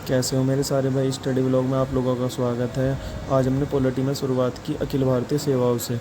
कैसे हो मेरे सारे भाई। स्टडी व्लॉग में आप लोगों का स्वागत है। आज हमने पॉलिटी में शुरुआत की अखिल भारतीय सेवाओं से।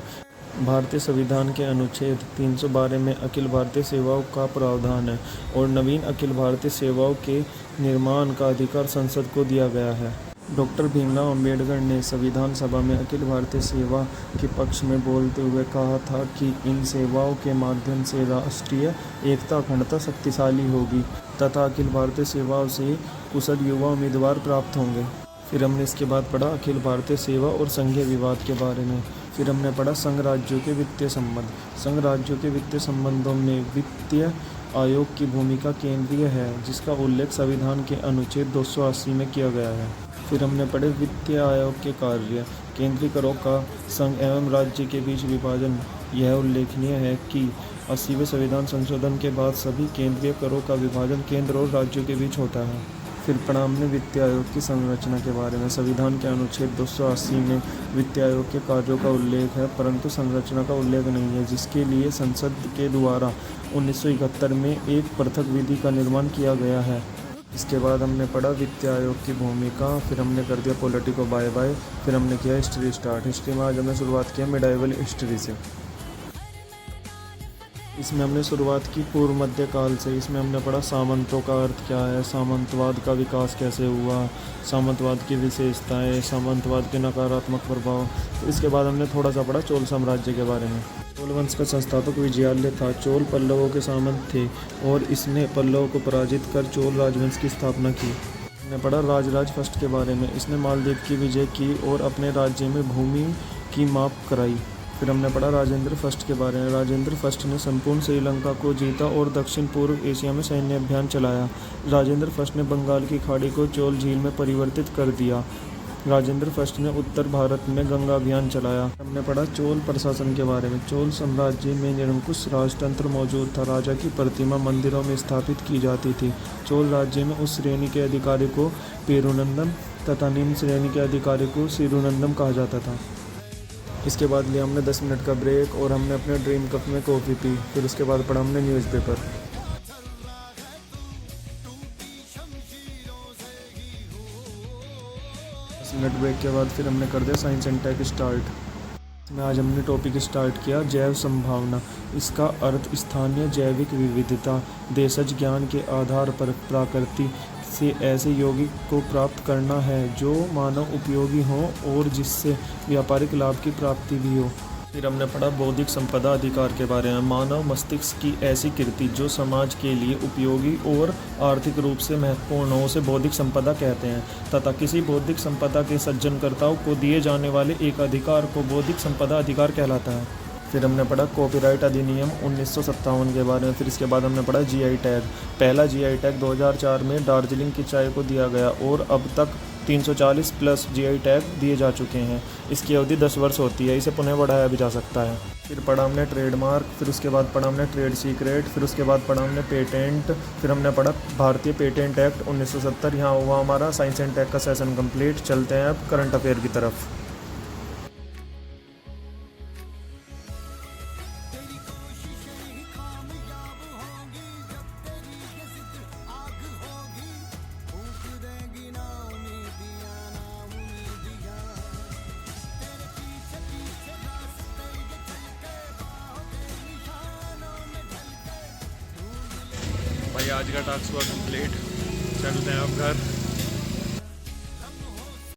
भारतीय संविधान के अनुच्छेद 312 में अखिल भारतीय सेवाओं का प्रावधान है और नवीन अखिल भारतीय सेवाओं के निर्माण का अधिकार संसद को दिया गया है। डॉक्टर भीमराव अंबेडकर ने संविधान सभा में अखिल भारतीय सेवा के पक्ष में बोलते हुए कहा था कि इन सेवाओं के माध्यम से राष्ट्रीय एकता अखंडता शक्तिशाली होगी तथा अखिल भारतीय सेवाओं से कुशल युवा उम्मीदवार प्राप्त होंगे। फिर हमने इसके बाद पढ़ा अखिल भारतीय सेवा और संघीय विवाद के बारे में। फिर हमने पढ़ा संघ राज्यों के वित्तीय संबंध। संघ राज्यों के वित्तीय संबंधों में वित्तीय आयोग की भूमिका केंद्रीय है, जिसका उल्लेख संविधान के अनुच्छेद 280 में किया गया है। फिर हमने पढ़े वित्तीय आयोग के कार्य। केंद्रीय करों का संघ एवं राज्य के बीच विभाजन। यह उल्लेखनीय है कि 80वें संविधान संशोधन के बाद सभी केंद्रीय करों का विभाजन केंद्र और राज्यों के बीच होता है। फिर पढ़ा हमने वित्तीय आयोग की संरचना के बारे में। संविधान के अनुच्छेद 280 में वित्तीय आयोग के कार्यों का उल्लेख है, परंतु संरचना का उल्लेख नहीं है, जिसके लिए संसद के द्वारा 1971 में एक पृथक विधि का निर्माण किया गया है। इसके बाद हमने पढ़ा वित्तीय आयोग की भूमिका। फिर हमने कर दिया पॉलिटी को बाय बाय। फिर हमने किया हिस्ट्री स्टार्ट। हिस्ट्री में आज हमने शुरुआत किया मिडाइवल हिस्ट्री से। इसमें हमने शुरुआत की पूर्व मध्य काल से। इसमें हमने पढ़ा सामंतों का अर्थ क्या है, सामंतवाद का विकास कैसे हुआ, सामंतवाद की विशेषताएं, सामंतवाद के नकारात्मक प्रभाव। तो इसके बाद हमने थोड़ा सा पढ़ा चोल साम्राज्य के बारे में। चोल वंश का संस्थापक विजयालय था। चोल पल्लवों के सामंत थे और इसने पल्लवों को पराजित कर चोल राजवंश की स्थापना की। हमने पढ़ा राजराज फर्स्ट के बारे में। इसने मालदीव की विजय की और अपने राज्य में भूमि की माप कराई। फिर हमने पढ़ा राजेंद्र फर्स्ट के बारे में। राजेंद्र फर्स्ट ने संपूर्ण श्रीलंका को जीता और दक्षिण पूर्व एशिया में सैन्य अभियान चलाया। राजेंद्र फर्स्ट ने बंगाल की खाड़ी को चोल झील में परिवर्तित कर दिया। राजेंद्र फर्स्ट ने उत्तर भारत में गंगा अभियान चलाया। हमने पढ़ा चोल प्रशासन के बारे में। चोल साम्राज्य में निरंकुश राजतंत्र मौजूद था। राजा की प्रतिमा मंदिरों में स्थापित की जाती थी। चोल राज्य में उच्च श्रेणी के अधिकारी को पेरुनंदम तथा निम्न श्रेणी के अधिकारी को सिरुनंदम कहा जाता था। इसके बाद लिया हमने 10 मिनट का ब्रेक और हमने अपने ड्रीम कप में कॉफ़ी पी। फिर उसके बाद पढ़ा हमने न्यूज़पेपर। 10 मिनट ब्रेक के बाद फिर हमने कर दिया साइंस एंड टेक स्टार्ट। इसमें आज हमने टॉपिक स्टार्ट किया जैव संभावना। इसका अर्थ स्थानीय जैविक विविधता, देशज ज्ञान के आधार पर प्रकृति से ऐसे यौगिक को प्राप्त करना है जो मानव उपयोगी हो और जिससे व्यापारिक लाभ की प्राप्ति भी हो। फिर हमने पढ़ा बौद्धिक संपदा अधिकार के बारे में। मानव मस्तिष्क की ऐसी कृति जो समाज के लिए उपयोगी और आर्थिक रूप से महत्वपूर्ण हो उसे बौद्धिक संपदा कहते हैं तथा किसी बौद्धिक संपदा के सृजनकर्ताओं को दिए जाने वाले एक अधिकार को बौद्धिक संपदा अधिकार कहलाता है। फिर हमने पढ़ा कॉपीराइट अधिनियम 1957 के बारे में। फिर इसके बाद हमने पढ़ा जीआई टैग। पहला जीआई टैग 2004 में दार्जिलिंग की चाय को दिया गया और अब तक 340 प्लस जीआई टैग दिए जा चुके हैं। इसकी अवधि 10 वर्ष होती है। इसे पुनः बढ़ाया भी जा सकता है। फिर पढ़ा हमने ट्रेडमार्क। फिर उसके बाद पढ़ा हमने ट्रेड सीक्रेट। फिर उसके बाद पढ़ा हमने पेटेंट। फिर हमने पढ़ा भारतीय पेटेंट एक्ट 1970। यहाँ हुआ हमारा साइंस एंड टेक का सेशन कंप्लीट। चलते हैं अब करंट अफेयर की तरफ। भाई आज का टास्क हुआ कंप्लीट। चलते हैं अब घर।